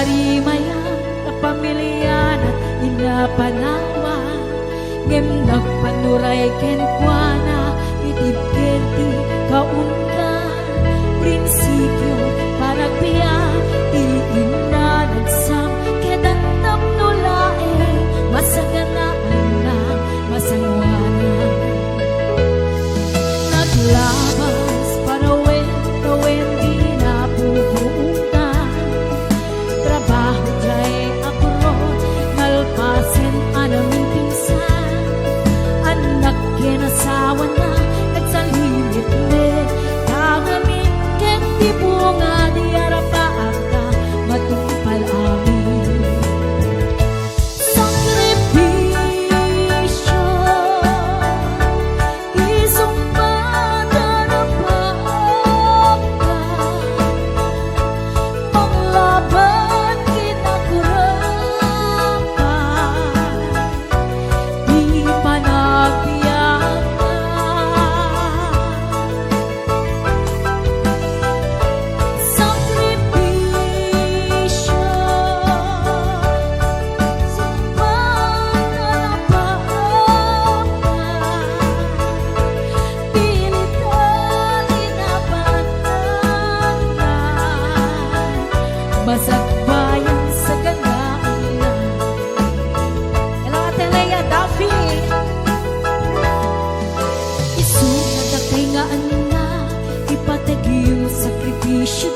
Narimaya kapamilyan at inapanawa ngem nagpanuray ken kuana itibkenti kaundan prinsipyo panagpiya ti inna nagsam kedan tapnulae masaganaan na masangwanan naglabas panawen kawen di napupuutan trabaho jay abroad nalpasen anaming pinsan anak kinasawa na nagsalimit me tangamin ken di bunga di arapaan ka matupal amin sakripisyo isumpatan ang panglaban kinakurapan di panagbiyakan sakripisyo sumpatan ang pilitan inapatan basag bayan sa gandaan na kailangan Telea Duffy isunod na kay nga na ipatagyo sakripisyo